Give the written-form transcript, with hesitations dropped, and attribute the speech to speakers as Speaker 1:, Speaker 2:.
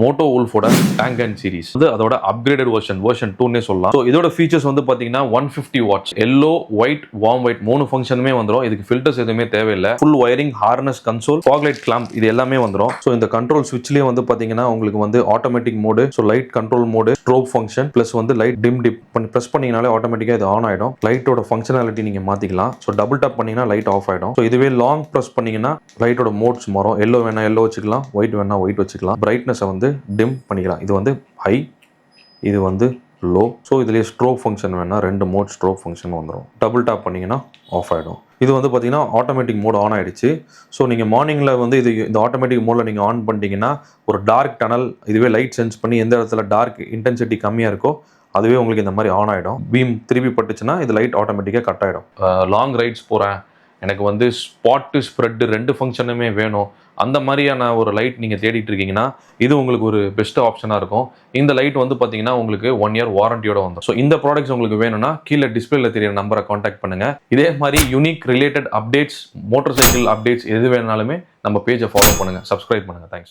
Speaker 1: Moto உல்ஃபோட tank and series வந்து அதோட upgraded version 2னே சொல்லலாம். ஸோ இதோட ஃபீச்சர்ஸ் வந்து பார்த்தீங்கன்னா 150 watts yellow white warm white 3 ஃபங்க்ஷனுமே வந்துடும். இதுக்கு ஃபில்டர்ஸ் எதுவுமே தேவையில்லை. Full wiring, harness, console, fog light clamp இது எல்லாமே வந்துடும். ஸோ இந்த கண்ட்ரோல் ஸ்விட்ச்லேயே வந்து பார்த்தீங்கன்னா உங்களுக்கு வந்து automatic mode, so light control mode, strobe function plus வந்து லைட் டிம் டிப் பண்ணி ப்ரெஸ் பண்ணீங்கனாலே ஆட்டோமேட்டிக்காக இது ஆன் ஆகிடும். லைட்டோட ஃபங்க்ஷனாலிட்டி நீங்கள் மாற்றிக்கலாம். ஸோ டபுள் டாப் பண்ணீங்கன்னா லைட் ஆஃப் ஆகிடும். ஸோ இதுவே லாங் ப்ரெஸ் பண்ணீங்கன்னா லைட்டோட மோட்ஸ் மாறும். எல்லோ வேணா எல்லோ வச்சுக்கலாம், ஒயிட் வேணா ஒயிட் வச்சுக்கலாம். பிரைட்னஸை வந்து டிம் பண்ணிக்கலாம். இது வந்து ஹை, இது வந்து லோ. ஸோ இதுலேயே ஸ்ட்ரோப் ஃபங்க்ஷன் வேணால் 2 மோட் ஸ்ட்ரோப் ஃபங்க்ஷன் வந்துடும். டபுள் டாப் பண்ணிங்கன்னா ஆஃப் ஆகிடும். இது வந்து பார்த்தீங்கன்னா ஆட்டோமேட்டிக் மோட் ஆன் ஆகிடுச்சு. ஸோ நீங்கள் மார்னிங்கில் வந்து இந்த ஆட்டோமேட்டிக் மோடில் நீங்கள் ஆன் பண்ணிட்டீங்கன்னா ஒரு டார்க் டனல் இதுவே லைட் சென்ஸ் பண்ணி எந்த இடத்துல டார்க் இன்டென்சிட்டி கம்மியாக இருக்கோ அதுவே உங்களுக்கு இந்த மாதிரி ஆன் ஆகிடும். பீம் திருப்பி பட்டுச்சுன்னா இது லைட் ஆட்டோமேட்டிக்காக கட் ஆகிடும். லாங் ரைட்ஸ் போகிறேன், எனக்கு வந்து ஸ்பாட்டு ஸ்ப்ரெட்டு 2 ஃபங்க்ஷனுமே வேணும், அந்த மாதிரியான ஒரு லைட் நீங்கள் தேடிட்டு இருக்கீங்கன்னா இது உங்களுக்கு ஒரு பெஸ்ட் ஆப்ஷனாக இருக்கும். இந்த லைட் வந்து பார்த்தீங்கன்னா உங்களுக்கு 1 இயர் வாரண்டியோட வந்துடும். ஸோ இந்த ப்ராடக்ட்ஸ் உங்களுக்கு வேணும்னா கீழே டிஸ்பிளேல தெரியற நம்பரை காண்டாக்ட் பண்ணுங்க. இதே மாதிரி unique related updates, motor cycle updates எது வேணாலுமே நம்ம பேஜை ஃபாலோ பண்ணுங்க, சப்ஸ்கிரைப் பண்ணுங்க. தேங்க்ஸ்.